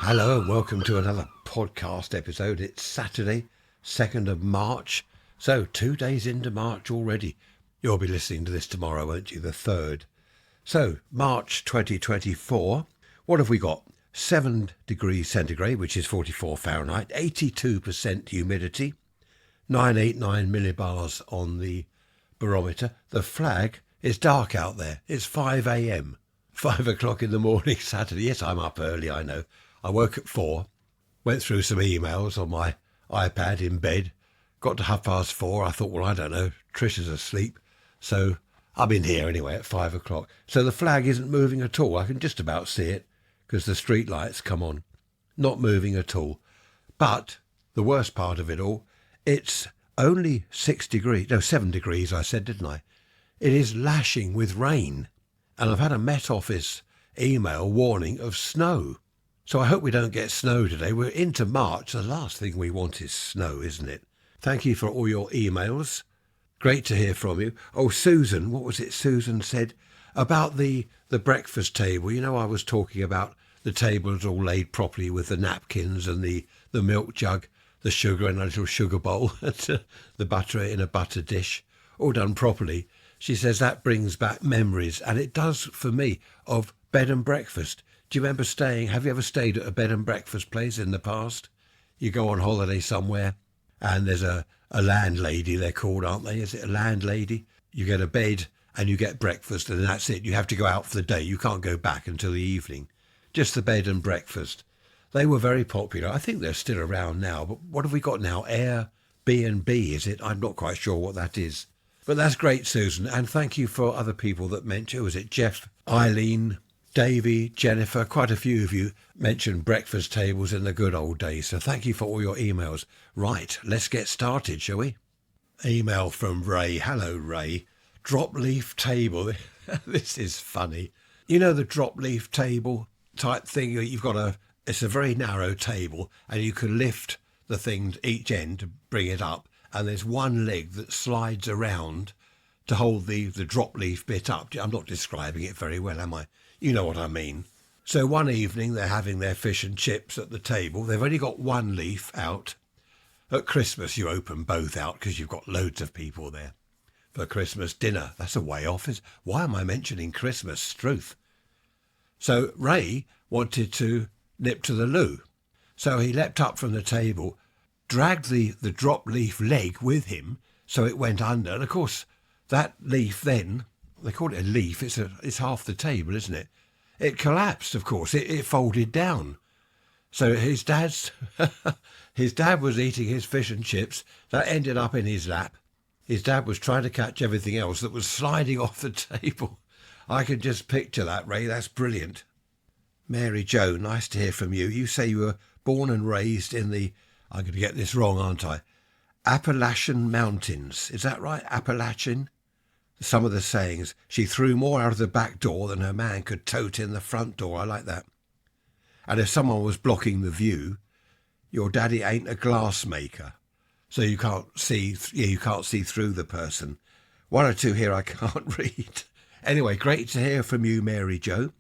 Hello and welcome to another podcast episode. It's Saturday, 2nd of March. So 2 days into March already. You'll be listening to this tomorrow, won't you? The 3rd. So March 2024. What have we got? 7 degrees centigrade, which is 44 Fahrenheit, 82% humidity, 989 millibars on the barometer. The flag is dark out there. It's 5 a.m. 5 o'clock in the morning Saturday. Yes, I'm up early, I know. I woke at 4, went through some emails on my iPad in bed, got to 4:30. I thought, well, I don't know, Trish is asleep. So I'm in here anyway at 5 o'clock. So the flag isn't moving at all. I can just about see it because the street lights come on. Not moving at all. But the worst part of it all, it's only 7 degrees, I said, didn't I? It is lashing with rain. And I've had a Met Office email warning of snow. So I hope we don't get snow today. We're into March. The last thing we want is snow, isn't it? Thank you for all your emails. Great to hear from you. Oh, Susan, what was it Susan said about the breakfast table? You know, I was talking about the tables all laid properly with the napkins and the milk jug, the sugar in a little sugar bowl, the butter in a butter dish, all done properly. She says that brings back memories, and it does for me, of bed and breakfast. Do you remember have you ever stayed at a bed and breakfast place in the past? You go on holiday somewhere and there's a landlady, they're called, aren't they? Is it a landlady? You get a bed and you get breakfast and that's it. You have to go out for the day. You can't go back until the evening. Just the bed and breakfast. They were very popular. I think they're still around now. But what have we got now? Airbnb, is it? I'm not quite sure what that is. But that's great, Susan. And thank you for other people that mentioned. Was it Jeff, Eileen, Davey, Jennifer? Quite a few of you mentioned breakfast tables in the good old days. So thank you for all your emails. Right, let's get started, shall we? Email from Ray. Hello, Ray. Drop leaf table. This is funny. You know the drop leaf table type thing? It's a very narrow table and you can lift the thing each end to bring it up. And there's one leg that slides around to hold the drop leaf bit up. I'm not describing it very well, am I? You know what I mean. So one evening they're having their fish and chips at the table. They've only got one leaf out. At Christmas you open both out because you've got loads of people there for Christmas dinner. That's a way off. Why am I mentioning Christmas? Struth. So Ray wanted to nip to the loo. So he leapt up from the table, dragged the drop leaf leg with him so it went under. And of course that leaf then, they call it a leaf, it's half the table, isn't it? It collapsed, of course. It folded down. So his dad was eating his fish and chips. That ended up in his lap. His dad was trying to catch everything else that was sliding off the table. I can just picture that, Ray. That's brilliant. Mary Jo, nice to hear from you. You say you were born and raised in I'm going to get this wrong, aren't I? Appalachian Mountains. Is that right? Appalachian? Some of the sayings. She threw more out of the back door than her man could tote in the front door. I like that. And if someone was blocking the view, your daddy ain't a glass maker. So you can't see through the person. One or two here I can't read. Anyway, great to hear from you, Mary Jo.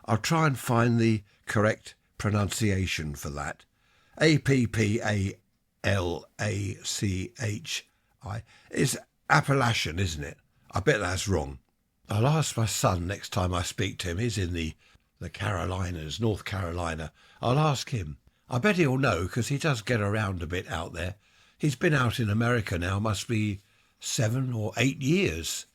I'll try and find the correct pronunciation for that. Appalachi. It's Appalachian, isn't it? I bet that's wrong. I'll ask my son next time I speak to him. He's in the Carolinas, North Carolina. I'll ask him. I bet he'll know because he does get around a bit out there. He's been out in America now, must be 7 or 8 years.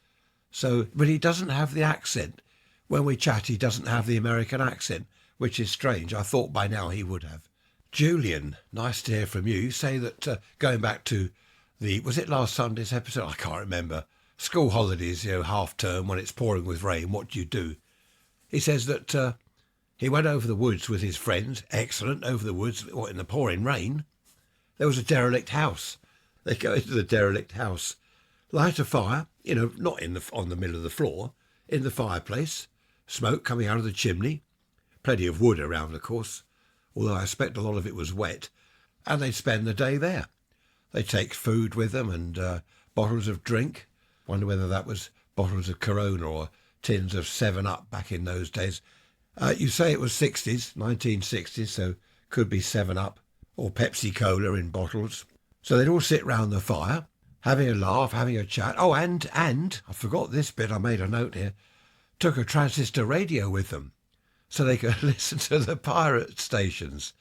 But he doesn't have the accent. When we chat, he doesn't have the American accent, which is strange. I thought by now he would have. Julian, nice to hear from you. You say that going back to was it last Sunday's episode? I can't remember. School holidays, half term when it's pouring with rain, what do you do? He says that he went over the woods with his friends. Excellent, over the woods, in the pouring rain. There was a derelict house. They go into the derelict house, light a fire, not on the middle of the floor, in the fireplace, smoke coming out of the chimney, plenty of wood around, of course, although I expect a lot of it was wet, and they'd spend the day there. They'd take food with them and bottles of drink. Wonder whether that was bottles of Corona or tins of 7-Up back in those days. You say it was 60s, 1960s, so could be 7-Up or Pepsi Cola in bottles. So they'd all sit round the fire, having a laugh, having a chat. Oh, and I forgot this bit, I made a note here, took a transistor radio with them so they could listen to the pirate stations.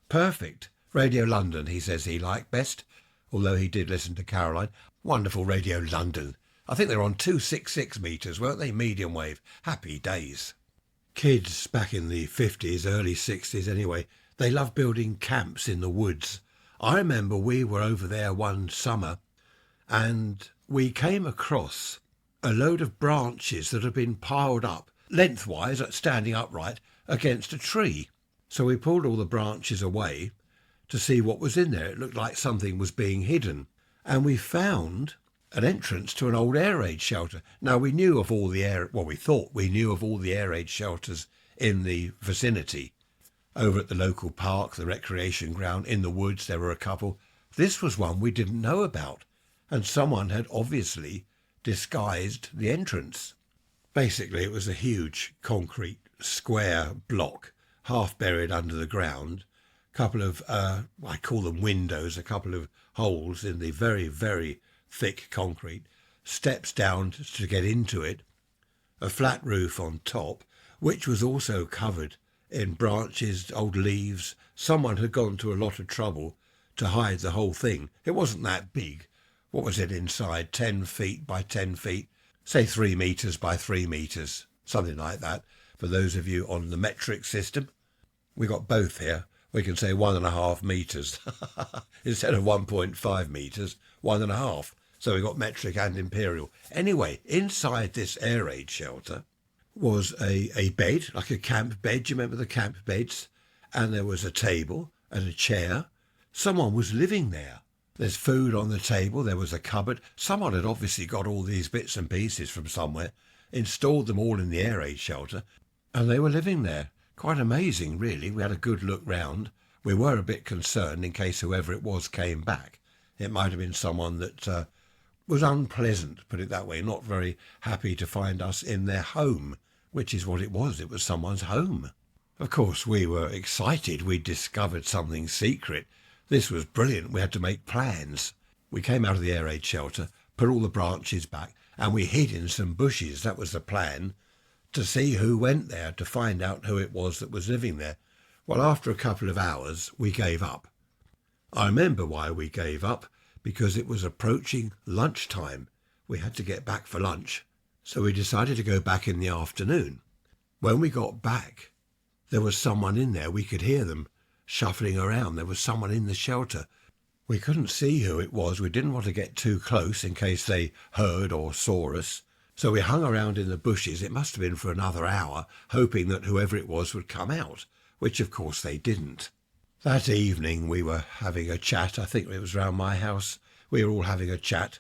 Perfect. Radio London, he says he liked best, although he did listen to Caroline. Wonderful Radio London. I think they're on 266 metres, weren't they? Medium wave. Happy days. Kids back in the 50s, early 60s anyway, they loved building camps in the woods. I remember we were over there one summer and we came across a load of branches that had been piled up lengthwise, standing upright, against a tree. So we pulled all the branches away to see what was in there. It looked like something was being hidden. And we found an entrance to an old air raid shelter. Now, we knew of all the we thought we knew of all the air raid shelters in the vicinity. Over at the local park, the recreation ground, in the woods, there were a couple. This was one we didn't know about, and someone had obviously disguised the entrance. Basically, it was a huge concrete square block, half buried under the ground. A couple of, I call them windows, a couple of holes in the very, very thick concrete, steps down to get into it, a flat roof on top, which was also covered in branches, old leaves. Someone had gone to a lot of trouble to hide the whole thing. It wasn't that big. What was it inside? 10 feet by 10 feet, say 3 metres by 3 metres, something like that. For those of you on the metric system, we got both here. We can say 1.5 metres instead of 1.5 metres, 1.5. So we got metric and imperial. Anyway, inside this air raid shelter was a bed, like a camp bed. Do you remember the camp beds? And there was a table and a chair. Someone was living there. There's food on the table. There was a cupboard. Someone had obviously got all these bits and pieces from somewhere, installed them all in the air raid shelter, and they were living there. Quite amazing, really. We had a good look round. We were a bit concerned in case whoever it was came back. It might have been someone that was unpleasant, put it that way, not very happy to find us in their home, which is what it was. It was someone's home. Of course, we were excited. We'd discovered something secret. This was brilliant. We had to make plans. We came out of the air raid shelter, put all the branches back, and we hid in some bushes. That was the plan, to see who went there, to find out who it was that was living there. Well, after a couple of hours, we gave up. I remember why we gave up, because it was approaching lunchtime. We had to get back for lunch. So we decided to go back in the afternoon. When we got back, there was someone in there. We could hear them shuffling around. There was someone in the shelter. We couldn't see who it was. We didn't want to get too close in case they heard or saw us. So we hung around in the bushes. It must have been for another hour, hoping that whoever it was would come out, which of course they didn't. That evening we were having a chat. I think it was round my house. We were all having a chat.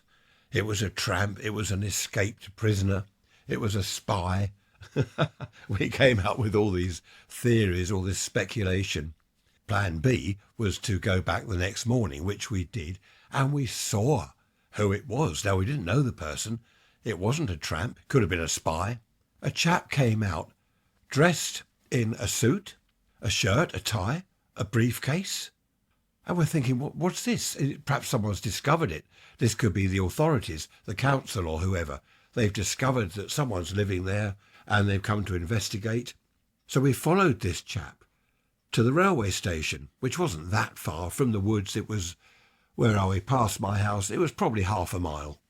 It was a tramp. It was an escaped prisoner. It was a spy. We came up with all these theories, all this speculation. Plan B was to go back the next morning, which we did, and we saw who it was. Now, we didn't know the person. It wasn't a tramp. It could have been a spy. A chap came out dressed in a suit, a shirt, a tie, a briefcase. And we're thinking, what's this? Perhaps someone's discovered it. This could be the authorities, the council or whoever. They've discovered that someone's living there and they've come to investigate. So we followed this chap to the railway station, which wasn't that far from the woods. It was, where are we, past my house. It was probably half a mile.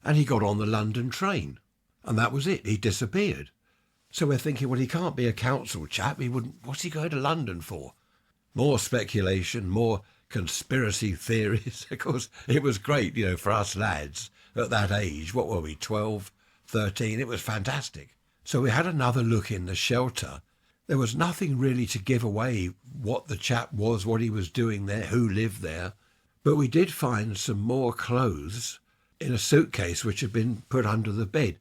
And he got on the London train. And that was it. He disappeared. So we're thinking, well, he can't be a council chap. He wouldn't. What's he going to London for? More speculation, more conspiracy theories. Of course, it was great, for us lads at that age. What were we, 12, 13? It was fantastic. So we had another look in the shelter. There was nothing really to give away what the chap was, what he was doing there, who lived there. But we did find some more clothes in a suitcase which had been put under the bed.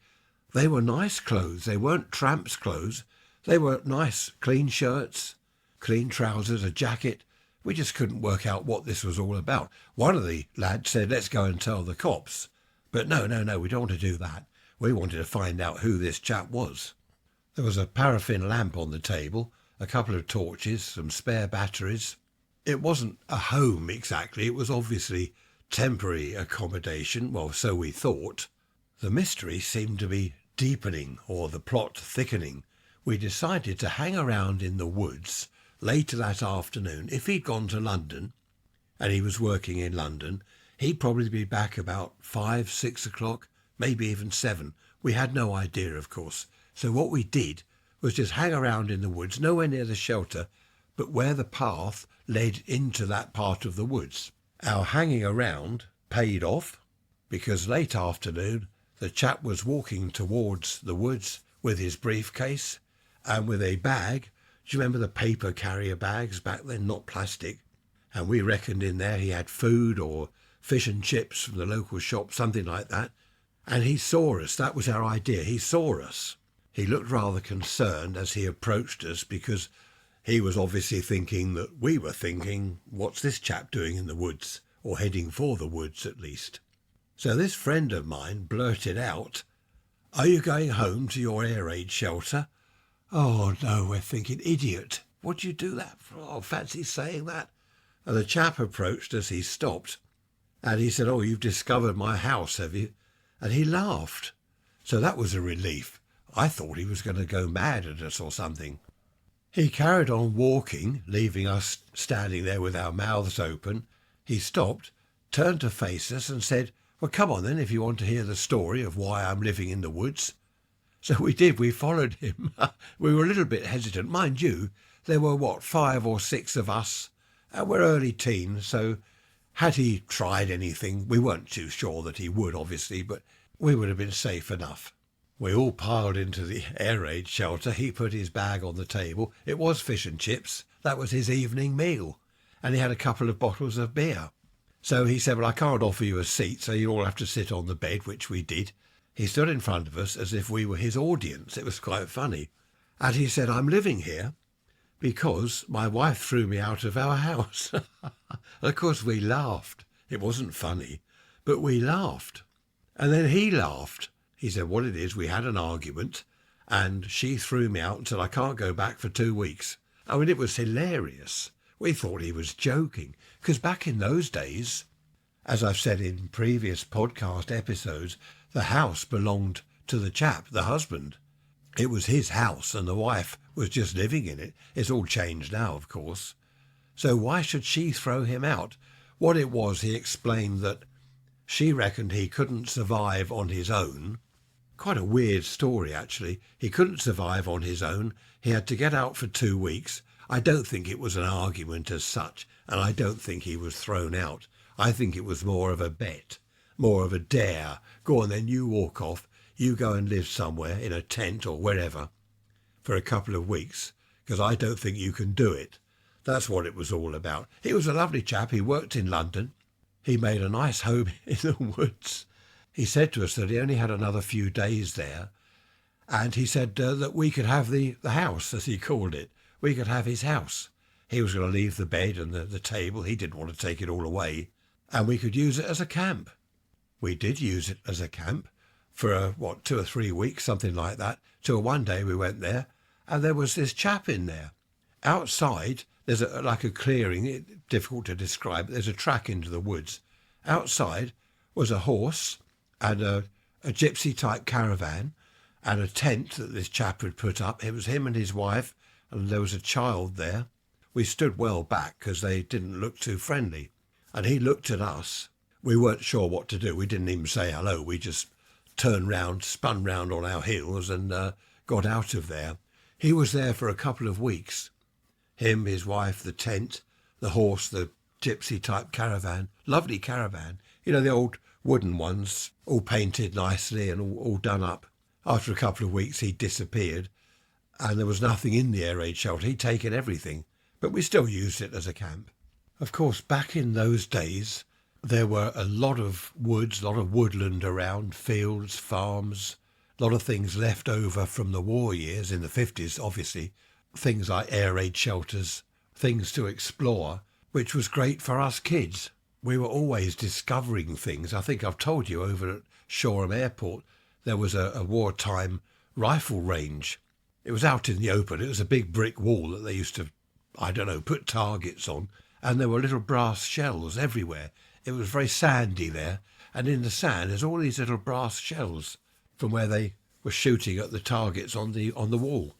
They were nice clothes. They weren't tramps' clothes. They were nice, clean shirts, clean trousers, a jacket. We just couldn't work out what this was all about. One of the lads said, let's go and tell the cops. But no, we don't want to do that. We wanted to find out who this chap was. There was a paraffin lamp on the table, a couple of torches, some spare batteries. It wasn't a home exactly, it was obviously temporary accommodation, well, so we thought. The mystery seemed to be deepening, or the plot thickening. We decided to hang around in the woods later that afternoon. If he'd gone to London, and he was working in London, he'd probably be back about 5, 6 o'clock, maybe even 7. We had no idea, of course. So what we did was just hang around in the woods, nowhere near the shelter, but where the path led into that part of the woods. Our hanging around paid off, because late afternoon the chap was walking towards the woods with his briefcase and with a bag. Do you remember the paper carrier bags back then, not plastic? And we reckoned in there he had food or fish and chips from the local shop, something like that. And he saw us. That was our idea. He saw us. He looked rather concerned as he approached us, because he was obviously thinking that we were thinking, what's this chap doing in the woods, or heading for the woods at least. So this friend of mine blurted out, "Are you going home to your air raid shelter?" Oh no, we're thinking, idiot, what'd you do that for? Oh, fancy saying that. And the chap approached us, he stopped, and he said, "Oh, you've discovered my house, have you?" And he laughed. So that was a relief. I thought he was going to go mad at us or something. He carried on walking, leaving us standing there with our mouths open. He stopped, turned to face us and said, "Well, come on then, if you want to hear the story of why I'm living in the woods." So we did, we followed him. We were a little bit hesitant. Mind you, there were, 5 or 6 of us, and we're early teens, so had he tried anything, we weren't too sure that he would, obviously, but we would have been safe enough. We all piled into the air raid shelter. He put his bag on the table. It was fish and chips. That was his evening meal. And he had a couple of bottles of beer. So he said, "Well, I can't offer you a seat, so you all have to sit on the bed," which we did. He stood in front of us as if we were his audience. It was quite funny. And he said, "I'm living here because my wife threw me out of our house." Of course, we laughed. It wasn't funny, but we laughed. And then he laughed. He said, "What it is, we had an argument and she threw me out and said I can't go back for 2 weeks." I mean, it was hilarious. We thought he was joking, because back in those days, as I've said in previous podcast episodes, the house belonged to the chap, the husband. It was his house and the wife was just living in it. It's all changed now, of course. So why should she throw him out? What it was, he explained that she reckoned he couldn't survive on his own. Quite a weird story, actually. He couldn't survive on his own. He had to get out for 2 weeks. I don't think it was an argument as such, and I don't think he was thrown out. I think it was more of a bet, more of a dare. Go on then, you walk off. You go and live somewhere in a tent or wherever for a couple of weeks, because I don't think you can do it. That's what it was all about. He was a lovely chap. He worked in London. He made a nice home in the woods. He said to us that he only had another few days there, and he said that we could have the house, as he called it. We could have his house. He was going to leave the bed and the table. He didn't want to take it all away, and we could use it as a camp. We did use it as a camp for, 2 or 3 weeks, something like that, till one day we went there, and there was this chap in there. Outside, there's like a clearing, difficult to describe, but there's a track into the woods. Outside was a horse and a gypsy-type caravan and a tent that this chap had put up. It was him and his wife, and there was a child there. We stood well back because they didn't look too friendly. And he looked at us. We weren't sure what to do. We didn't even say hello. We just turned round, spun round on our heels and got out of there. He was there for a couple of weeks. Him, his wife, the tent, the horse, the gypsy-type caravan. Lovely caravan. You know, the old wooden ones, all painted nicely and all done up. After a couple of weeks, he disappeared, and there was nothing in the air raid shelter. He'd taken everything, but we still used it as a camp. Of course, back in those days, there were a lot of woods, a lot of woodland around, fields, farms, a lot of things left over from the war years in the 50s, obviously, things like air raid shelters, things to explore, which was great for us kids. We were always discovering things. I think I've told you over at Shoreham Airport, there was a wartime rifle range. It was out in the open. It was a big brick wall that they used to, I don't know, put targets on. And there were little brass shells everywhere. It was very sandy there. And in the sand, there's all these little brass shells from where they were shooting at the targets on the wall.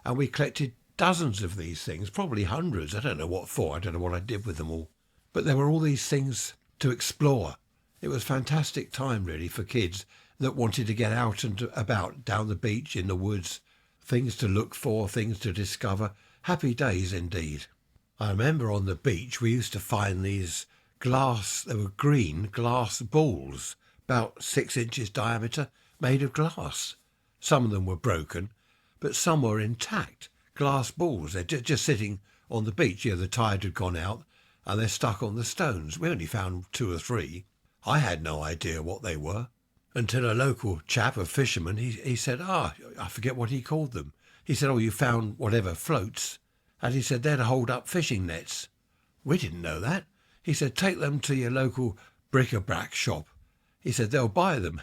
And we collected dozens of these things, probably hundreds. I don't know what for. I don't know what I did with them all. But there were all these things to explore. It was a fantastic time, really, for kids that wanted to get out and about down the beach, in the woods, things to look for, things to discover. Happy days indeed. I remember on the beach we used to find these they were green glass balls, about 6 inches diameter, made of glass. Some of them were broken, but some were intact, glass balls. They're just sitting on the beach. The tide had gone out and they're stuck on the stones. We only found 2 or 3. I had no idea what they were until a local chap, a fisherman, he said, I forget what he called them. He said, you found whatever floats. And he said, they're to hold up fishing nets. We didn't know that. He said, take them to your local bric-a-brac shop. He said, they'll buy them.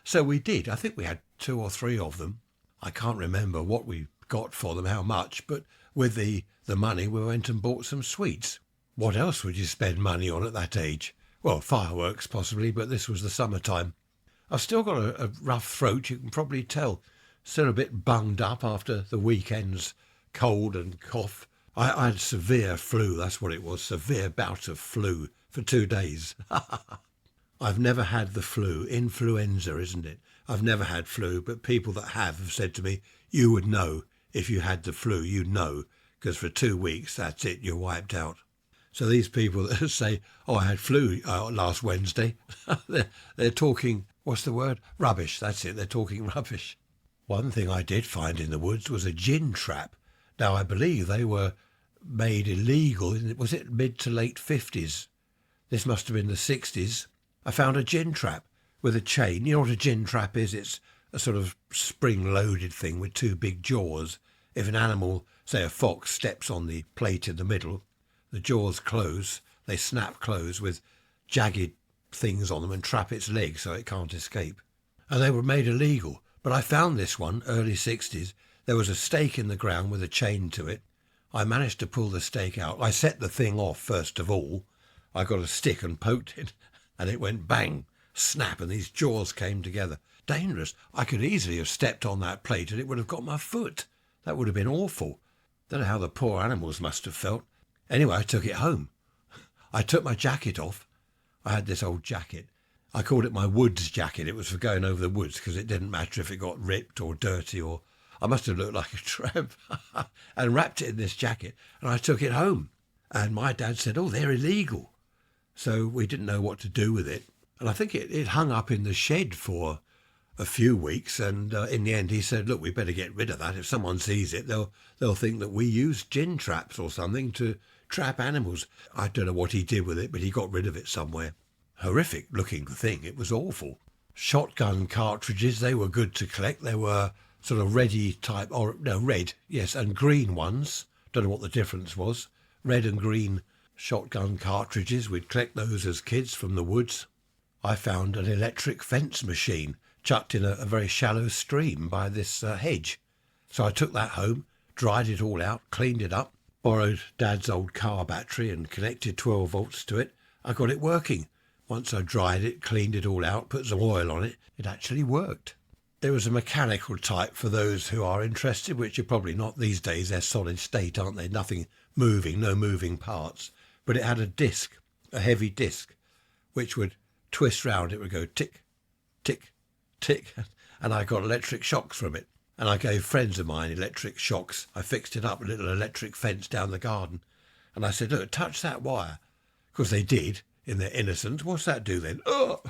So we did. I think we had 2 or 3 of them. I can't remember what we got for them, how much, but with the money we went and bought some sweets. What else would you spend money on at that age? Well, fireworks possibly, but this was the summertime. I've still got a rough throat, you can probably tell. Still a bit bunged up after the weekend's cold and cough. I had severe flu, that's what it was, severe bout of flu for 2 days. I've never had the flu, influenza, isn't it? I've never had flu, but people that have said to me, you would know if you had the flu, you'd know, because for 2 weeks, that's it, you're wiped out. So these people that say, I had flu last Wednesday, they're talking, what's the word? Rubbish, that's it, they're talking rubbish. One thing I did find in the woods was a gin trap. Now, I believe they were made illegal, was it mid to late 50s? This must have been the 60s. I found a gin trap with a chain. You know what a gin trap is? It's a sort of spring-loaded thing with 2 big jaws. If an animal, say a fox, steps on the plate in the middle, the jaws close, they snap close with jagged things on them and trap its legs so it can't escape. And they were made illegal. But I found this one, early 60s. There was a stake in the ground with a chain to it. I managed to pull the stake out. I set the thing off first of all. I got a stick and poked it, and it went bang, snap, and these jaws came together. Dangerous. I could easily have stepped on that plate and it would have got my foot. That would have been awful. Don't know how the poor animals must have felt. Anyway, I took it home. I took my jacket off. I had this old jacket. I called it my woods jacket. It was for going over the woods because it didn't matter if it got ripped or dirty or... I must have looked like a tramp. And wrapped it in this jacket and I took it home. And my dad said, they're illegal. So we didn't know what to do with it. And I think it hung up in the shed for a few weeks. And in the end he said, look, we better get rid of that. If someone sees it, they'll think that we use gin traps or something to trap animals. I don't know what he did with it, but he got rid of it somewhere. Horrific looking thing. It was awful. Shotgun cartridges, they were good to collect. They were sort of reddy type, red, yes, and green ones. Don't know what the difference was. Red and green shotgun cartridges. We'd collect those as kids from the woods. I found an electric fence machine chucked in a very shallow stream by this hedge. So I took that home, dried it all out, cleaned it up, borrowed Dad's old car battery and connected 12 volts to it. I got it working. Once I dried it, cleaned it all out, put some oil on it, it actually worked. There was a mechanical type for those who are interested, which are probably not these days. They're solid state, aren't they? Nothing moving, no moving parts. But it had a disc, a heavy disc, which would twist round. It would go tick, tick, tick. And I got electric shocks from it. And I gave friends of mine electric shocks. I fixed it up, a little electric fence down the garden. And I said, look, touch that wire. Because they did, in their innocence. What's that do then? Oh!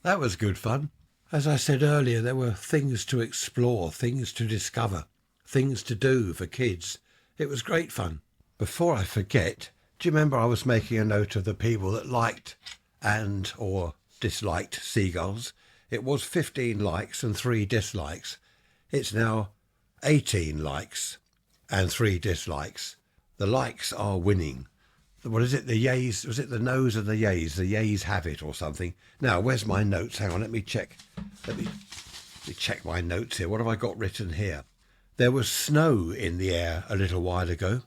That was good fun. As I said earlier, there were things to explore, things to discover, things to do for kids. It was great fun. Before I forget, do you remember I was making a note of the people that liked and or disliked seagulls? It was 15 likes and 3 dislikes. It's now 18 likes and 3 dislikes. The likes are winning. What is it? The yays? Was it the no's and the yays? The yays have it or something. Now, where's my notes? Hang on, let me check. Let me check my notes here. What have I got written here? There was snow in the air a little while ago.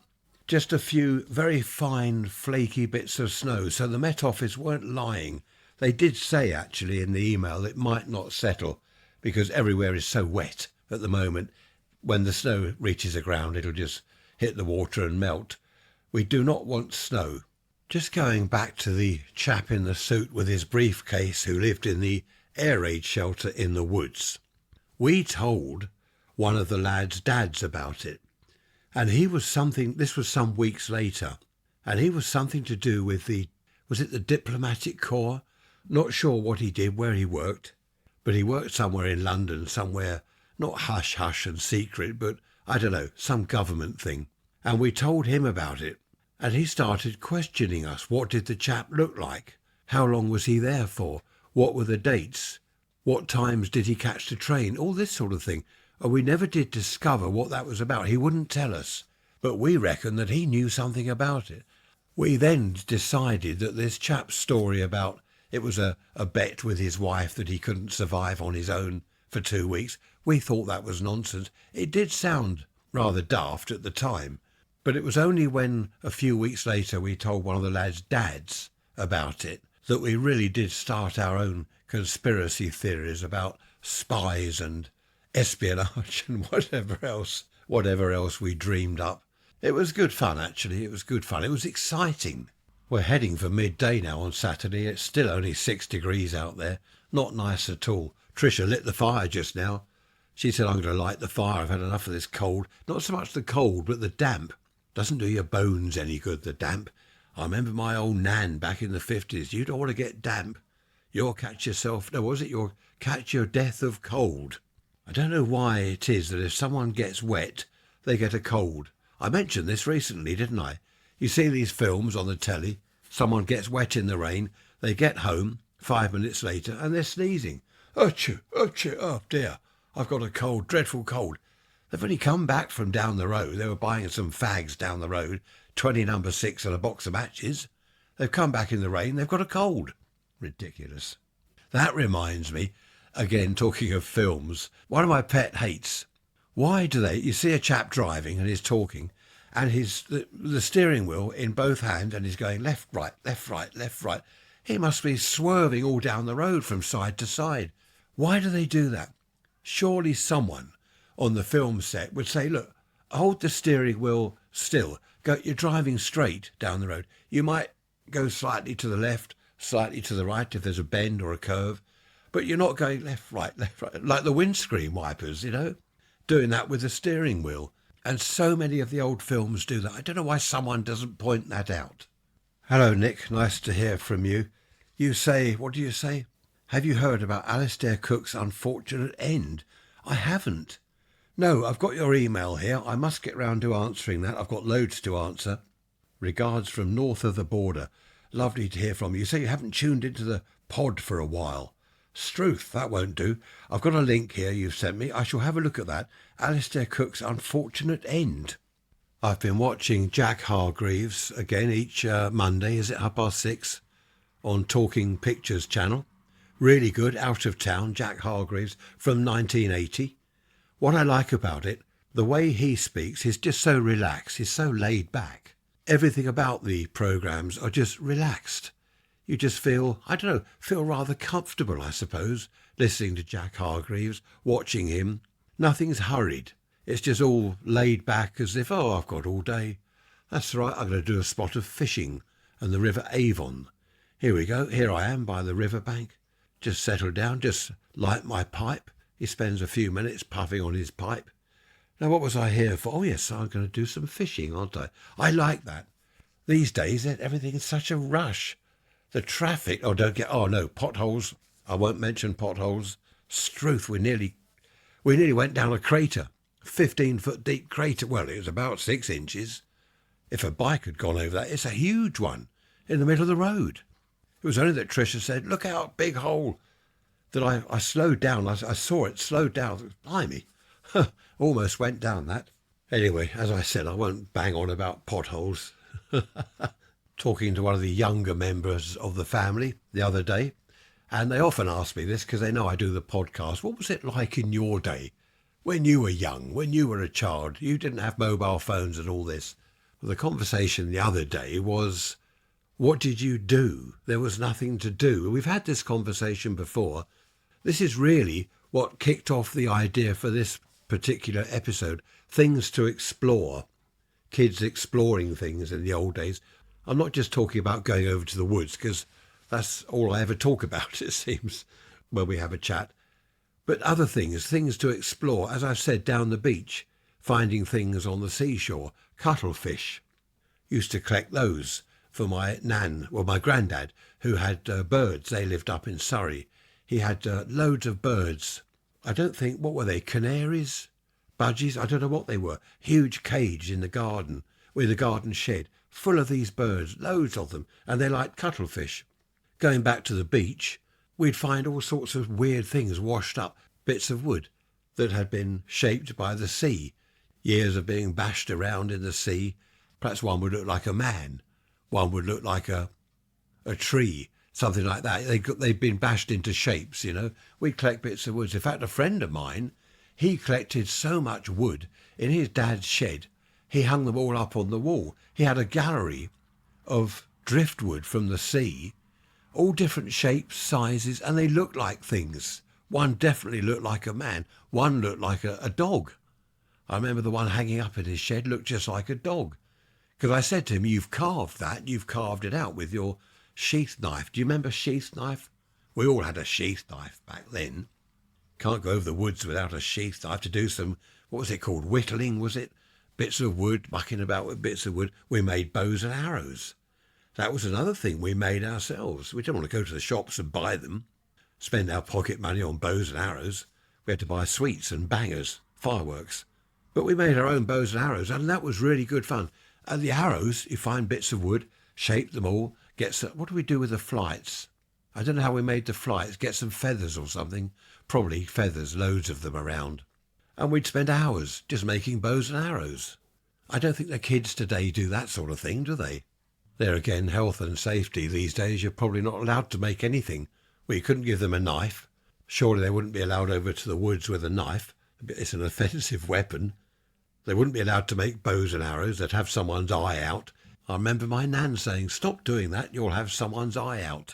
Just a few very fine, flaky bits of snow. So the Met Office weren't lying. They did say, actually, in the email, it might not settle because everywhere is so wet at the moment. When the snow reaches the ground, it'll just hit the water and melt. We do not want snow. Just going back to the chap in the suit with his briefcase who lived in the air raid shelter in the woods. We told one of the lads' dads about it. And he was something, this was some weeks later, and he was something to do with was it the diplomatic corps? Not sure what he did, where he worked, but he worked somewhere in London, somewhere, not hush-hush and secret, but I don't know, some government thing. And we told him about it, and he started questioning us. What did the chap look like? How long was he there for? What were the dates? What times did he catch the train? All this sort of thing. And we never did discover what that was about. He wouldn't tell us, but we reckon that he knew something about it. We then decided that this chap's story about it was a bet with his wife that he couldn't survive on his own for 2 weeks, we thought that was nonsense. It did sound rather daft at the time, but it was only when a few weeks later we told one of the lads' dads about it that we really did start our own conspiracy theories about spies and espionage and whatever else we dreamed up. It was good fun, actually. It was good fun. It was exciting. We're heading for midday now on Saturday. It's still only 6 degrees out there. Not nice at all. Tricia lit the fire just now. She said, I'm going to light the fire. I've had enough of this cold. Not so much the cold, but the damp. Doesn't do your bones any good, the damp. I remember my old nan back in the 50s. You don't want to get damp. You'll catch yourself... No, was it? You'll catch your death of cold. I don't know why it is that if someone gets wet, they get a cold. I mentioned this recently, didn't I? You see these films on the telly, someone gets wet in the rain, they get home 5 minutes later and they're sneezing. Achoo, achoo, oh dear, I've got a cold, dreadful cold. They've only come back from down the road. They were buying some fags down the road, 20 number 6 and a box of matches. They've come back in the rain, they've got a cold. Ridiculous. That reminds me, again, talking of films, one of my pet hates. Why do you see a chap driving and he's talking and the steering wheel in both hands and he's going left, right, left, right, left, right. He must be swerving all down the road from side to side. Why do they do that? Surely someone on the film set would say, look, hold the steering wheel still. You're driving straight down the road. You might go slightly to the left, slightly to the right if there's a bend or a curve, but you're not going left, right, like the windscreen wipers, doing that with the steering wheel. And so many of the old films do that. I don't know why someone doesn't point that out. Hello, Nick. Nice to hear from you. You say, what do you say? Have you heard about Alistair Cook's unfortunate end? I haven't. No, I've got your email here. I must get round to answering that. I've got loads to answer. Regards from north of the border. Lovely to hear from you. You say you haven't tuned into the pod for a while. Struth, that won't do. I've got a link here you've sent me. I shall have a look at that. Alistair Cook's unfortunate end. I've been watching Jack Hargreaves again each Monday, is it 6:30, on Talking Pictures channel. Really good, out of town, Jack Hargreaves from 1980. What I like about it, the way he speaks, he's just so relaxed, he's so laid back. Everything about the programmes are just relaxed. You just feel, I don't know, feel rather comfortable, I suppose, listening to Jack Hargreaves, watching him. Nothing's hurried. It's just all laid back as if, I've got all day. That's right, I'm going to do a spot of fishing and the River Avon. Here we go, here I am by the riverbank. Just settle down, just light my pipe. He spends a few minutes puffing on his pipe. Now, what was I here for? Oh, yes, I'm going to do some fishing, aren't I? I like that. These days, everything is such a rush. The traffic, potholes. I won't mention potholes. Struth, we nearly went down a crater, 15-foot deep crater. Well, it was about 6 inches. If a bike had gone over that, it's a huge one in the middle of the road. It was only that Tricia said, look out, big hole, that I slowed down. I saw it, slowed down. Blimey, almost went down that. Anyway, as I said, I won't bang on about potholes. Talking to one of the younger members of the family the other day, And they often ask me this because they know I do the podcast. What was it like in your day? When you were young, when you were a child, you didn't have mobile phones and all this. Well, the conversation the other day was, what did you do? There was nothing to do. We've had this conversation before. This is really what kicked off the idea for this particular episode, things to explore. Kids exploring things in the old days. I'm not just talking about going over to the woods, because that's all I ever talk about, it seems, when we have a chat. But other things to explore, as I've said, down the beach, finding things on the seashore, cuttlefish. Used to collect those for my my granddad, who had birds. They lived up in Surrey. He had loads of birds. I don't think, what were they, canaries? Budgies? I don't know what they were. Huge cage in the garden, with a garden shed, full of these birds, loads of them, and they liked cuttlefish. Going back to the beach, we'd find all sorts of weird things washed up, bits of wood that had been shaped by the sea, years of being bashed around in the sea. Perhaps one would look like a man, one would look like a tree, something like that. They'd been bashed into shapes, you know. We'd collect bits of wood. In fact, a friend of mine, he collected so much wood in his dad's shed, he hung them all up on the wall. He had a gallery of driftwood from the sea, all different shapes, sizes, and they looked like things. One definitely looked like a man. One looked like a dog. I remember the one hanging up in his shed looked just like a dog. Because I said to him, you've carved that, you've carved it out with your sheath knife. Do you remember sheath knife? We all had a sheath knife back then. Can't go over the woods without a sheath knife to do some, what was it called, whittling, was it? Bits of wood, mucking about with bits of wood. We made bows and arrows. That was another thing we made ourselves. We didn't want to go to the shops and buy them, spend our pocket money on bows and arrows. We had to buy sweets and bangers, fireworks. But we made our own bows and arrows, and that was really good fun. And the arrows, you find bits of wood, shape them all, what do we do with the flights? I don't know how we made the flights, get some feathers or something. Probably feathers, loads of them around. And we'd spend hours just making bows and arrows. I don't think the kids today do that sort of thing, do they? There again, health and safety. These days you're probably not allowed to make anything. Well, you couldn't give them a knife. Surely they wouldn't be allowed over to the woods with a knife. It's an offensive weapon. They wouldn't be allowed to make bows and arrows. They'd have someone's eye out. I remember my nan saying, stop doing that, you'll have someone's eye out.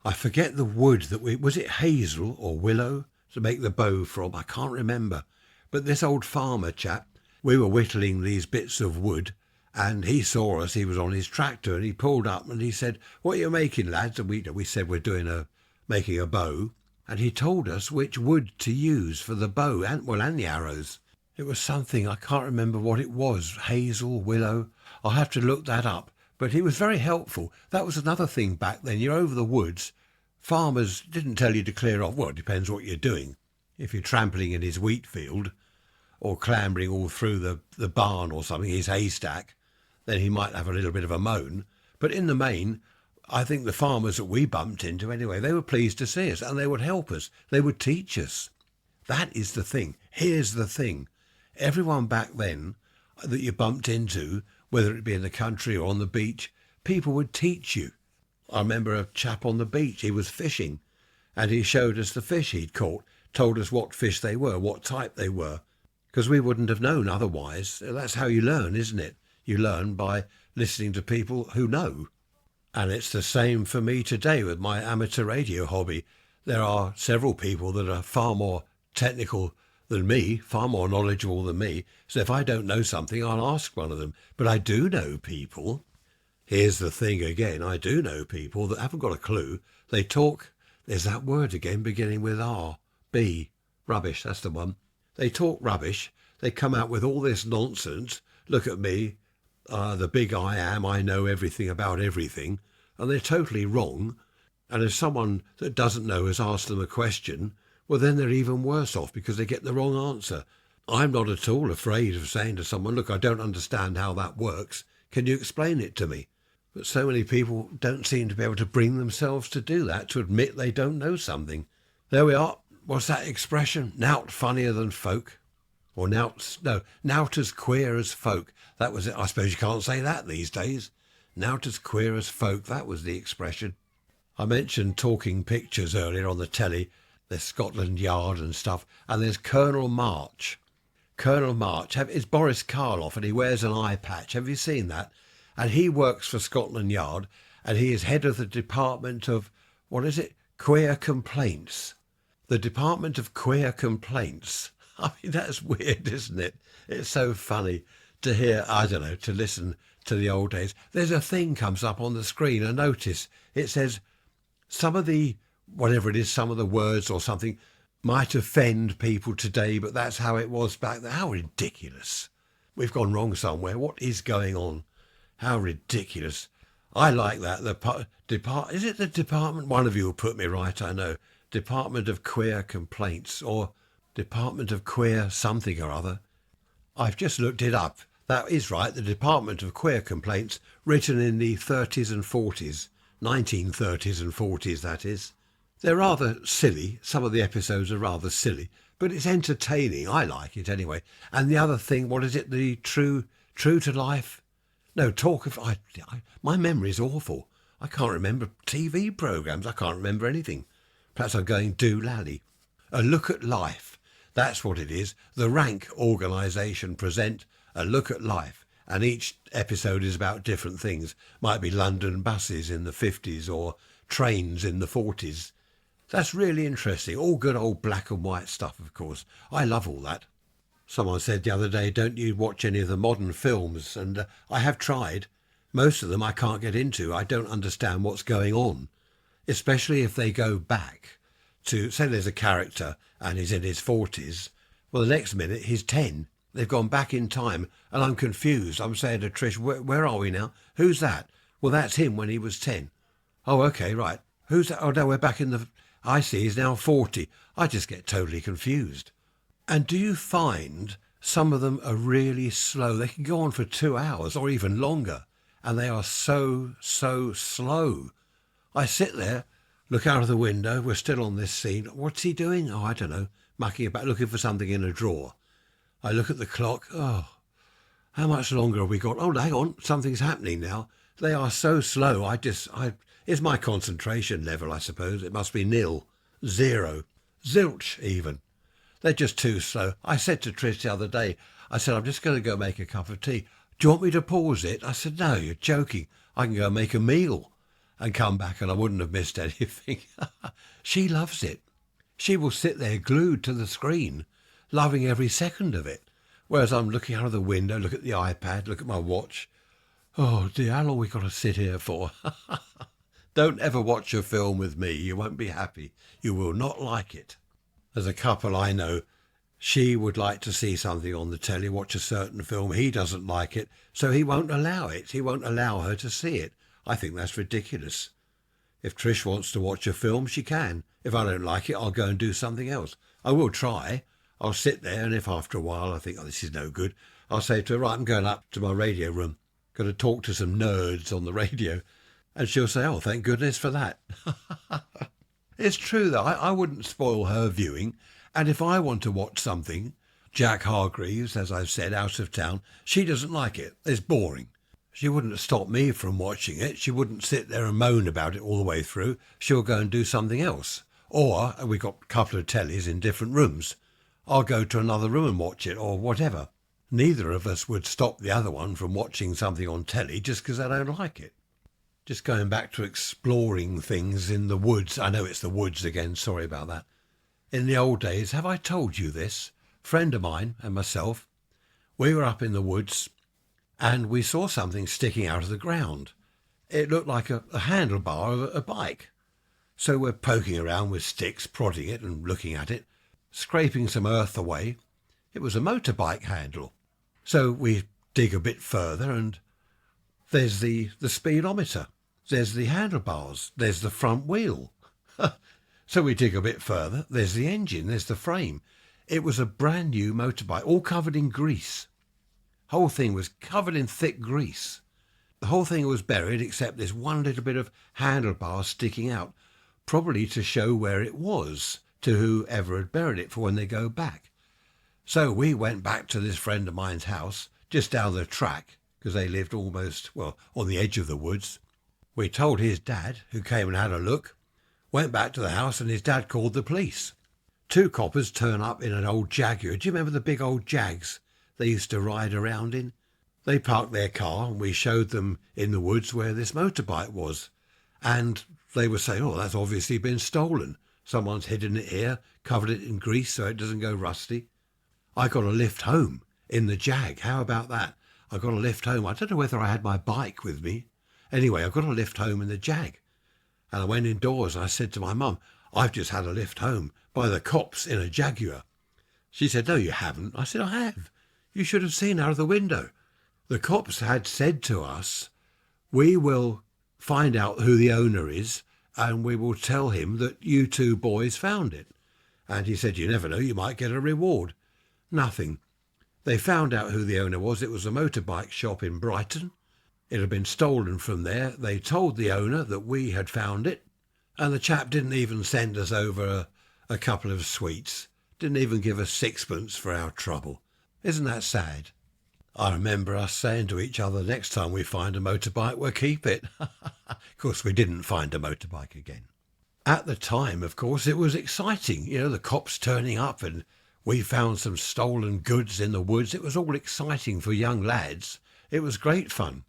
I forget the wood that was it hazel or willow to make the bow from? I can't remember. But this old farmer chap, we were whittling these bits of wood, and he saw us. He was on his tractor, and he pulled up and he said, what are you making, lads? And we said we're making a bow. And he told us which wood to use for the bow and the arrows. It was something, I can't remember what it was, hazel, willow. I'll have to look that up. But he was very helpful. That was another thing back then. You're over the woods. Farmers didn't tell you to clear off. Well, it depends what you're doing. If you're trampling in his wheat field or clambering all through the barn or something, his haystack, then he might have a little bit of a moan. But in the main, I think the farmers that we bumped into anyway, they were pleased to see us and they would help us. They would teach us. That is the thing. Here's the thing. Everyone back then that you bumped into, whether it be in the country or on the beach, people would teach you. I remember a chap on the beach, he was fishing, and he showed us the fish he'd caught, told us what fish they were, what type they were, because we wouldn't have known otherwise. That's how you learn, isn't it? You learn by listening to people who know. And it's the same for me today with my amateur radio hobby. There are several people that are far more technical than me, far more knowledgeable than me. So if I don't know something, I'll ask one of them. But I do know people. Here's the thing again. I do know people that haven't got a clue. They talk, there's that word again beginning with R, B, rubbish, that's the one. They talk rubbish. They come out with all this nonsense. Look at me, the big I am, I know everything about everything. And they're totally wrong. And if someone that doesn't know has asked them a question, well, then they're even worse off because they get the wrong answer. I'm not at all afraid of saying to someone, look, I don't understand how that works. Can you explain it to me? But so many people don't seem to be able to bring themselves to do that, to admit they don't know something. There we are. What's that expression? Nout funnier than folk. Or nout as queer as folk. That was it. I suppose you can't say that these days. Nout as queer as folk. That was the expression. I mentioned Talking Pictures earlier on the telly. There's Scotland Yard and stuff, and there's Colonel March. Colonel March is Boris Karloff, and he wears an eye patch. Have you seen that? And he works for Scotland Yard, and he is head of the Department of, what is it? Queer Complaints. The Department of Queer Complaints. I mean, that's weird, isn't it? It's so funny to hear, I don't know, to listen to the old days. There's a thing comes up on the screen, a notice. It says some of the, whatever it is, some of the words or something might offend people today, but that's how it was back then. How ridiculous. We've gone wrong somewhere. What is going on? How ridiculous. I like that. Is it the department? One of you will put me right, I know. Department of Queer Complaints, or Department of Queer something or other. I've just looked it up. That is right, the Department of Queer Complaints, written in the 30s and 40s. 1930s and 40s, that is. They're rather silly. Some of the episodes are rather silly, but it's entertaining. I like it anyway. And the other thing, what is it? The True to Life? No, my memory's awful. I can't remember TV programmes. I can't remember anything. Perhaps I'm going doolally. A Look at Life. That's what it is. The Rank organisation present A Look at Life. And each episode is about different things. Might be London buses in the 50s or trains in the 40s. That's really interesting. All good old black and white stuff, of course. I love all that. Someone said the other day, don't you watch any of the modern films? And I have tried. Most of them I can't get into. I don't understand what's going on, especially if they go back to, say there's a character and he's in his 40s. Well, the next minute he's 10. They've gone back in time and I'm confused. I'm saying to Trish, where are we now? Who's that? Well, that's him when he was 10. Oh, okay, right. Who's that? Oh, no, we're back in the... I see, he's now 40. I just get totally confused. And do you find some of them are really slow? They can go on for 2 hours or even longer, and they are so slow. I sit there, look out of the window. We're still on this scene. What's he doing? Oh, I don't know. Mucking about, looking for something in a drawer. I look at the clock. Oh, how much longer have we got? Oh, hang on. Something's happening now. They are so slow. It's my concentration level, I suppose. It must be 0, 0, zilch even. They're just too slow. I said to Trish the other day, I said, I'm just going to go make a cup of tea. Do you want me to pause it? I said, no, you're joking. I can go make a meal and come back and I wouldn't have missed anything. She loves it. She will sit there glued to the screen, loving every second of it. Whereas I'm looking out of the window, look at the iPad, look at my watch. Oh dear, how long we got to sit here for? Don't ever watch a film with me. You won't be happy. You will not like it. There's a couple I know. She would like to see something on the telly, watch a certain film. He doesn't like it, so he won't allow it. He won't allow her to see it. I think that's ridiculous. If Trish wants to watch a film, she can. If I don't like it, I'll go and do something else. I will try. I'll sit there, and if after a while I think, oh, this is no good, I'll say to her, right, I'm going up to my radio room. Got to talk to some nerds on the radio. And she'll say, oh, thank goodness for that. It's true, though. I wouldn't spoil her viewing. And if I want to watch something, Jack Hargreaves, as I've said, Out of Town, she doesn't like it. It's boring. She wouldn't stop me from watching it. She wouldn't sit there and moan about it all the way through. She'll go and do something else. Or we've got a couple of tellies in different rooms. I'll go to another room and watch it, or whatever. Neither of us would stop the other one from watching something on telly just because they don't like it. Just going back to exploring things in the woods. I know it's the woods again, sorry about that. In the old days, have I told you this? A friend of mine and myself, we were up in the woods and we saw something sticking out of the ground. It looked like a handlebar of a bike. So we're poking around with sticks, prodding it and looking at it, scraping some earth away. It was a motorbike handle. So we dig a bit further and there's the speedometer. There's the handlebars. There's the front wheel. So we dig a bit further. There's the engine. There's the frame. It was a brand new motorbike, all covered in grease. Whole thing was covered in thick grease. The whole thing was buried except this one little bit of handlebar sticking out, probably to show where it was to whoever had buried it for when they go back. So we went back to this friend of mine's house, just down the track, because they lived almost, well, on the edge of the woods. We told his dad, who came and had a look, went back to the house, and his dad called the police. 2 coppers turn up in an old Jaguar. Do you remember the big old Jags they used to ride around in? They parked their car and we showed them in the woods where this motorbike was. And they were saying, oh, that's obviously been stolen. Someone's hidden it here, covered it in grease so it doesn't go rusty. I got a lift home in the Jag. How about that? I got a lift home. I don't know whether I had my bike with me. Anyway, I got a lift home in the Jag. And I went indoors and I said to my mum, I've just had a lift home by the cops in a Jaguar. She said, no, you haven't. I said, I have. You should have seen out of the window. The cops had said to us, we will find out who the owner is and we will tell him that you 2 boys found it. And he said, you never know, you might get a reward. Nothing. They found out who the owner was. It was a motorbike shop in Brighton. It had been stolen from there. They told the owner that we had found it, and the chap didn't even send us over a couple of sweets. Didn't even give us 6pence for our trouble. Isn't that sad? I remember us saying to each other, next time we find a motorbike, we'll keep it. Of course, we didn't find a motorbike again. At the time, of course, it was exciting. You know, the cops turning up and we found some stolen goods in the woods. It was all exciting for young lads. It was great fun.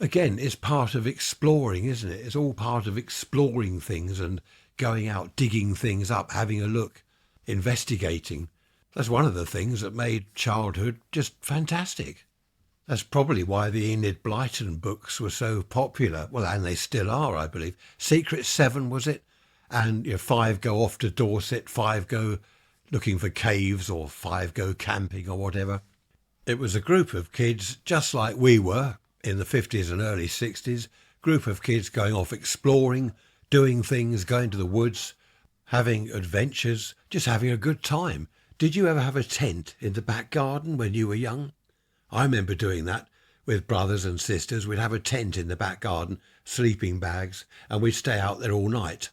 Again, it's part of exploring, isn't it? It's all part of exploring things and going out, digging things up, having a look, investigating. That's one of the things that made childhood just fantastic. That's probably why the Enid Blyton books were so popular. Well, and they still are, I believe. Secret 7, was it? And 5 go off to Dorset, 5 go looking for caves, or 5 go camping or whatever. It was a group of kids just like we were in the 50s and early 60s, group of kids going off exploring, doing things, going to the woods, having adventures, just having a good time. Did you ever have a tent in the back garden when you were young? I remember doing that with brothers and sisters. We'd have a tent in the back garden, sleeping bags, and we'd stay out there all night.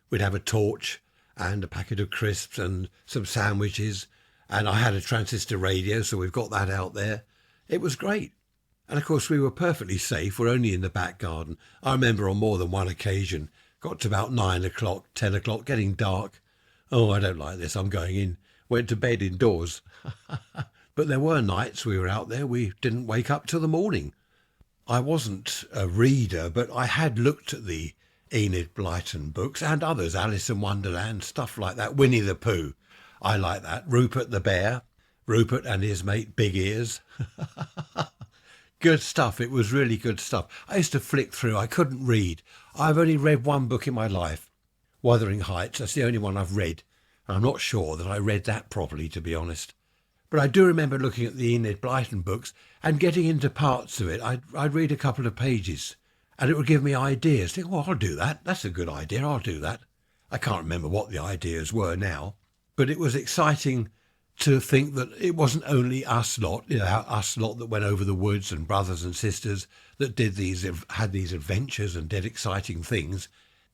We'd have a torch and a packet of crisps and some sandwiches, and I had a transistor radio, so we've got that out there. It was great. And of course we were perfectly safe. We're only in the back garden. I remember on more than one occasion, got to about 9 o'clock, 10 o'clock, getting dark. Oh, I don't like this, I'm going in. Went to bed indoors. But there were nights we were out there, we didn't wake up till the morning. I wasn't a reader, but I had looked at the Enid Blyton books and others, Alice in Wonderland, stuff like that, Winnie the Pooh. I like that. Rupert the Bear, Rupert and his mate Big Ears. Good stuff. It was really good stuff. I used to flick through. I couldn't read. I've only read one book in my life, Wuthering Heights. That's the only one I've read. And I'm not sure that I read that properly, to be honest. But I do remember looking at the Enid Blyton books and getting into parts of it. I'd read a couple of pages and it would give me ideas. Think, oh, I'll do that. That's a good idea. I'll do that. I can't remember what the ideas were now, but it was exciting to think that it wasn't only us lot, us lot that went over the woods and brothers and sisters that had these adventures and did exciting things.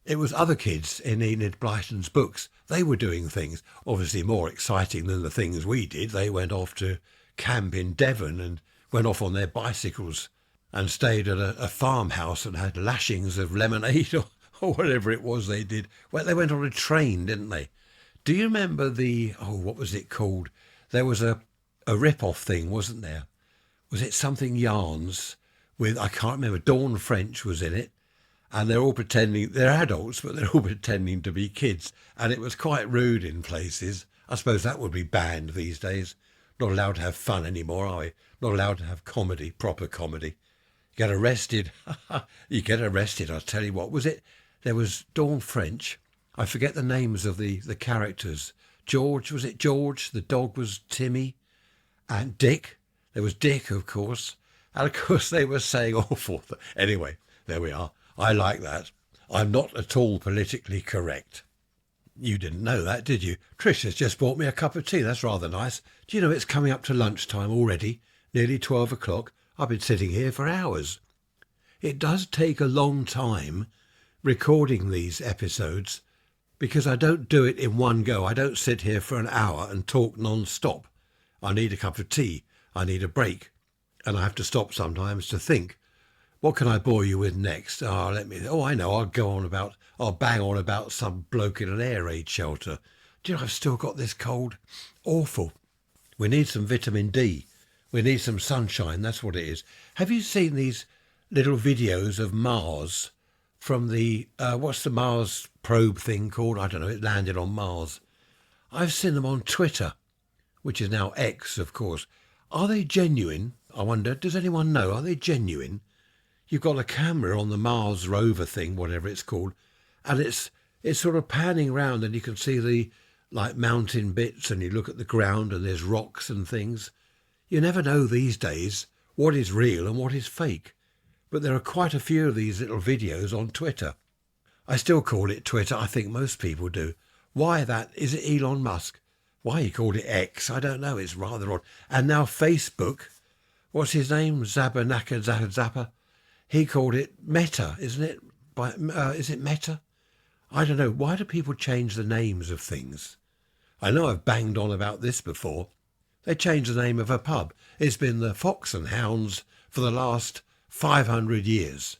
It was other kids in Enid Blyton's books. They were doing things, obviously more exciting than the things we did. They went off to camp in Devon and went off on their bicycles and stayed at a farmhouse and had lashings of lemonade or whatever it was they did. Well, they went on a train, didn't they? Do you remember what was it called? There was a rip-off thing, wasn't there? Was it something Yarns with, I can't remember, Dawn French was in it. And they're all pretending, they're adults, but they're all pretending to be kids. And it was quite rude in places. I suppose that would be banned these days. Not allowed to have fun anymore, are we? Not allowed to have comedy, proper comedy. Get arrested. You get arrested, I'll tell you what. Was it? There was Dawn French. I forget the names of the characters. George, was it George? The dog was Timmy. And Dick. There was Dick, of course. And of course they were saying awful things. Anyway, there we are. I like that. I'm not at all politically correct. You didn't know that, did you? Trish has just bought me a cup of tea. That's rather nice. Do you know it's coming up to lunchtime already? Nearly 12 o'clock. I've been sitting here for hours. It does take a long time recording these episodes because I don't do it in one go. I don't sit here for an hour and talk non-stop. I need a cup of tea. I need a break. And I have to stop sometimes to think. What can I bore you with next? I know. I'll bang on about some bloke in an air raid shelter. Do you know, I've still got this cold. Awful. We need some vitamin D. We need some sunshine. That's what it is. Have you seen these little videos of Mars from the, what's the Mars probe thing called? I don't know. It landed on Mars. I've seen them on Twitter, which is now X, of course. Are they genuine? I wonder. Does anyone know? Are they genuine? You've got a camera on the Mars rover thing, whatever it's called, and it's sort of panning around, and you can see the mountain bits, and you look at the ground and there's rocks and things. You never know these days what is real and what is fake. But there are quite a few of these little videos on Twitter. I still call it Twitter. I think most people do. Why that? Is it Elon Musk? Why he called it X? I don't know. It's rather odd. And now Facebook. What's his name? Zappa. He called it Meta, isn't it? Is it Meta? I don't know. Why do people change the names of things? I know I've banged on about this before. They changed the name of a pub. It's been the Fox and Hounds for the last 500 years.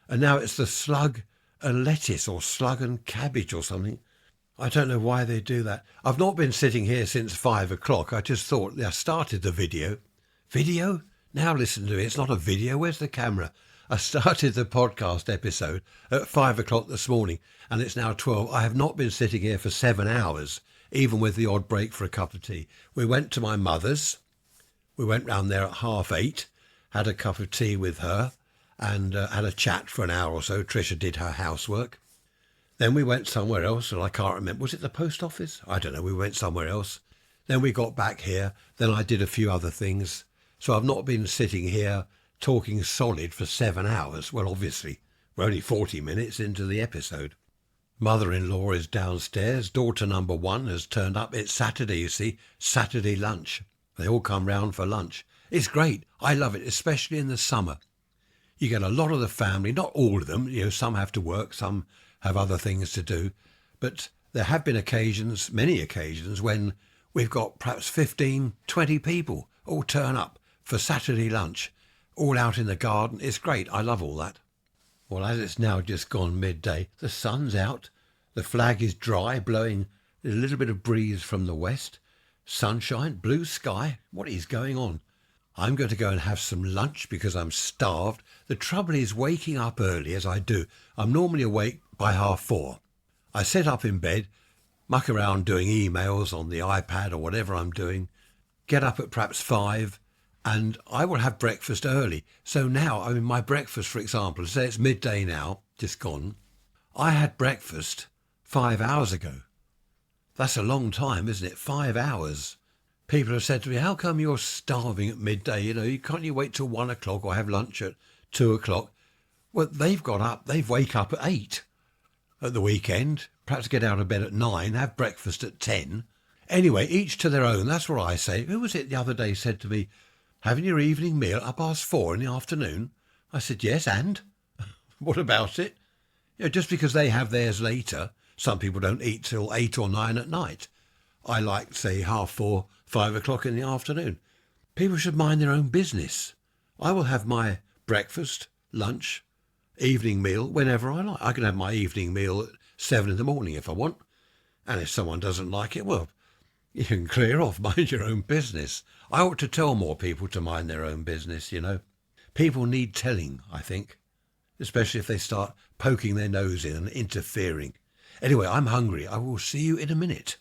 And now it's the Slug and Lettuce, or Slug and Cabbage or something. I don't know why they do that. I've not been sitting here since 5 o'clock. I just thought I started the video. Video? Now listen to me. It's not a video. Where's the camera? I started the podcast episode at 5 o'clock this morning, and it's now 12. I have not been sitting here for 7 hours, even with the odd break for a cup of tea. We went to my mother's. We went round there at 8:30, had a cup of tea with her, and had a chat for an hour or so. Tricia did her housework. Then we went somewhere else, and I can't remember. Was it the post office? I don't know. We went somewhere else. Then we got back here. Then I did a few other things. So I've not been sitting here talking solid for 7 hours. Well, obviously, we're only 40 minutes into the episode. Mother-in-law is downstairs. Daughter number 1 has turned up. It's Saturday, you see. Saturday lunch. They all come round for lunch. It's great. I love it, especially in the summer. You get a lot of the family, not all of them. Some have to work, some have other things to do. But there have been occasions, many occasions, when we've got perhaps 15, 20 people all turn up for Saturday lunch, all out in the garden. It's great. I love all that. Well, as it's now just gone midday, the sun's out, the flag is dry, blowing a little bit of breeze from the west, sunshine, blue sky. What is going on? I'm going to go and have some lunch because I'm starved. The trouble is waking up early, as I do. I'm normally awake by 4:30. I sit up in bed, muck around doing emails on the iPad or whatever I'm doing, get up at perhaps 5, and I will have breakfast early. So now, my breakfast, for example, say it's midday now, just gone. I had breakfast 5 hours ago. That's a long time, isn't it? 5 hours. People have said to me, how come you're starving at midday? Can't you wait till 1 o'clock or have lunch at 2 o'clock? Well, they've got up, they wake up at 8 at the weekend, perhaps get out of bed at 9, have breakfast at 10. Anyway, each to their own, that's what I say. Who was it the other day said to me, having your evening meal at 4:30 in the afternoon? I said, yes, and? What about it? Just because they have theirs later, some people don't eat till 8 or 9 at night. I like, say, 4:30, 5 o'clock in the afternoon. People should mind their own business. I will have my breakfast, lunch, evening meal whenever I like. I can have my evening meal at 7 in the morning if I want. And if someone doesn't like it, well, you can clear off, mind your own business. I ought to tell more people to mind their own business, People need telling, I think, especially if they start poking their nose in and interfering. Anyway, I'm hungry. I will see you in a minute.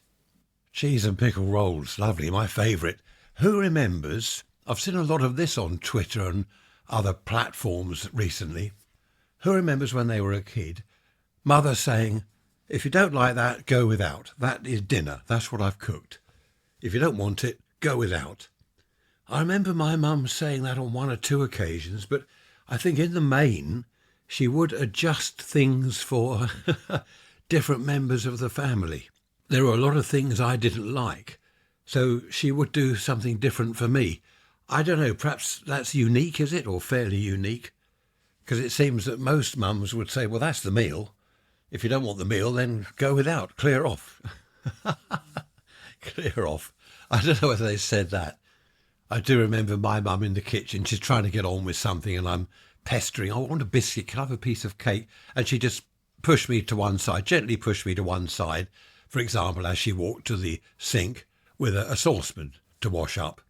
Cheese and pickle rolls, lovely, my favourite. Who remembers, I've seen a lot of this on Twitter and other platforms recently. Who remembers when they were a kid, mother saying, if you don't like that, go without. That is dinner. That's what I've cooked. If you don't want it, go without. I remember my mum saying that on 1 or 2 occasions, but I think in the main, she would adjust things for different members of the family. There were a lot of things I didn't like, so she would do something different for me. I don't know, perhaps that's unique, is it, or fairly unique? Because it seems that most mums would say, well, that's the meal. If you don't want the meal, then go without, clear off. Clear off. I don't know whether they said that. I do remember my mum in the kitchen. She's trying to get on with something and I'm pestering, I want a biscuit, can I have a piece of cake? And she just pushed me to one side, gently pushed me to one side, for example, as she walked to the sink with a saucepan to wash up.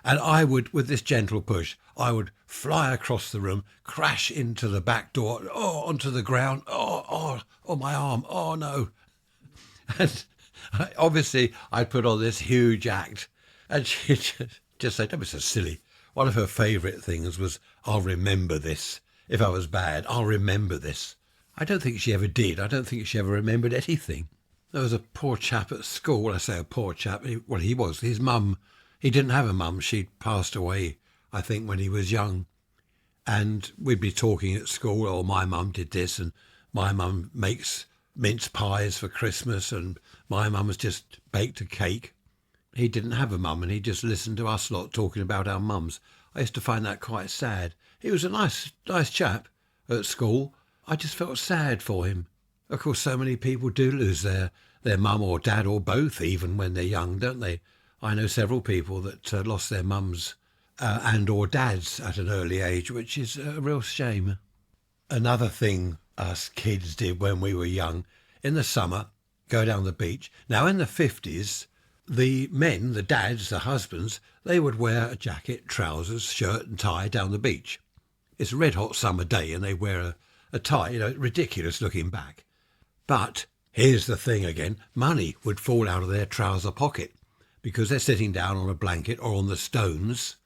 And I would, with this gentle push, I would fly across the room, crash into the back door, onto the ground, my arm, oh no. And obviously I'd put on this huge act, and she just said, don't be so silly. One of her favourite things was, I'll remember this. If I was bad, I'll remember this. I don't think she ever did. I don't think she ever remembered anything. There was a poor chap at school. I say a poor chap. He was. His mum, he didn't have a mum. She'd passed away, I think, when he was young. And we'd be talking at school, oh, my mum did this, and my mum makes mince pies for Christmas, and my mum has just baked a cake. He didn't have a mum, and he just listened to us lot talking about our mums. I used to find that quite sad. He was a nice chap at school. I just felt sad for him. Of course, so many people do lose their mum or dad or both, even when they're young, don't they? I know several people that lost their mums and or dads at an early age, which is a real shame. Another thing us kids did when we were young, in the summer, go down the beach. Now, in the 50s, the men, the dads, the husbands, they would wear a jacket, trousers, shirt and tie down the beach. It's a red hot summer day and they wear a tie, ridiculous looking back. But here's the thing again, money would fall out of their trouser pocket because they're sitting down on a blanket or on the stones.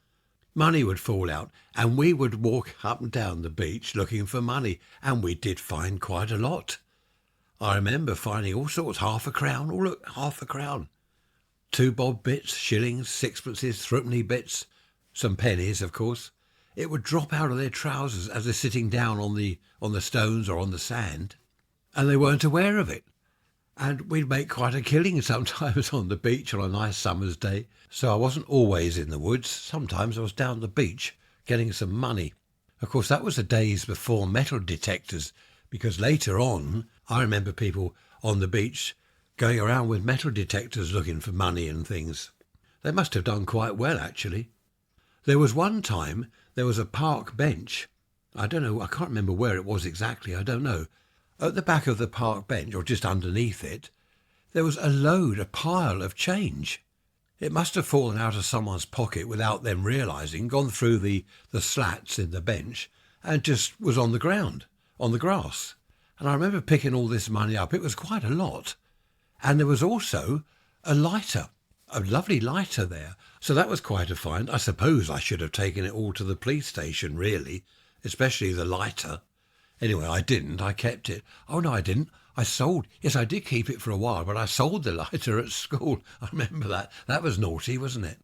Money would fall out and we would walk up and down the beach looking for money, and we did find quite a lot. I remember finding all sorts, half a crown, oh look, half a crown. 2 bob bits, shillings, sixpences, threepenny bits, some pennies, of course. It would drop out of their trousers as they're sitting down on the stones or on the sand, and they weren't aware of it. And we'd make quite a killing sometimes on the beach on a nice summer's day. So I wasn't always in the woods. Sometimes I was down the beach getting some money. Of course, that was the days before metal detectors, because later on, I remember people on the beach going around with metal detectors looking for money and things. They must have done quite well, actually. There was one time, there was a park bench. I don't know, I can't remember where it was exactly, I don't know. At the back of the park bench, or just underneath it, there was a pile of change. It must have fallen out of someone's pocket without them realising, gone through the slats in the bench, and just was on the ground, on the grass. And I remember picking all this money up. It was quite a lot. And there was also a lighter, a lovely lighter there. So that was quite a find. I suppose I should have taken it all to the police station, really, especially the lighter. Anyway, I didn't. I kept it. Oh, no, I didn't. Yes, I did keep it for a while, but I sold the lighter at school. I remember that. That was naughty, wasn't it?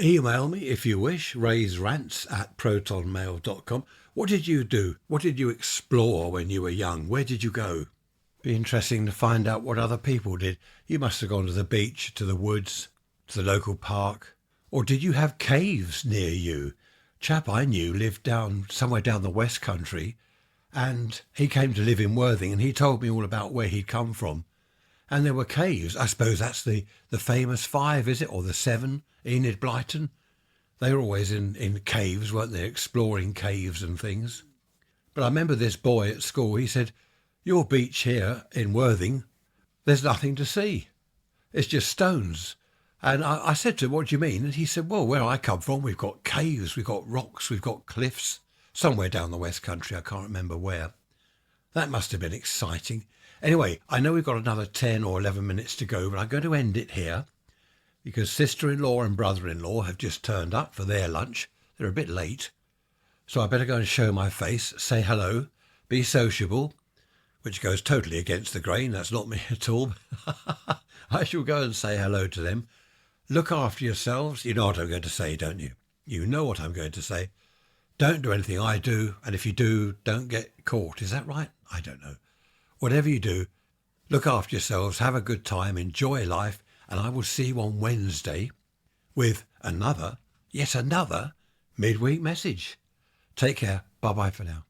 Email me if you wish, raiserants@protonmail.com. What did you do? What did you explore when you were young? Where did you go? Be interesting to find out what other people did. You must have gone to the beach, to the woods, to the local park. Or did you have caves near you? Chap I knew lived somewhere down the West Country, and he came to live in Worthing, and he told me all about where he'd come from. And there were caves. I suppose that's the famous 5, is it? Or the 7, Enid Blyton. They were always in caves, weren't they? Exploring caves and things. But I remember this boy at school, he said, your beach here in Worthing, there's nothing to see. It's just stones. And I said to him, what do you mean? And he said, well, where I come from, we've got caves, we've got rocks, we've got cliffs. Somewhere down the West Country, I can't remember where. That must have been exciting. Anyway, I know we've got another 10 or 11 minutes to go, but I'm going to end it here because sister-in-law and brother-in-law have just turned up for their lunch. They're a bit late. So I better go and show my face, say hello, be sociable, which goes totally against the grain. That's not me at all. I shall go and say hello to them. Look after yourselves. You know what I'm going to say, don't you? You know what I'm going to say. Don't do anything I do, and if you do, don't get caught. Is that right? I don't know. Whatever you do, look after yourselves, have a good time, enjoy life, and I will see you on Wednesday with yet another midweek message. Take care. Bye-bye for now.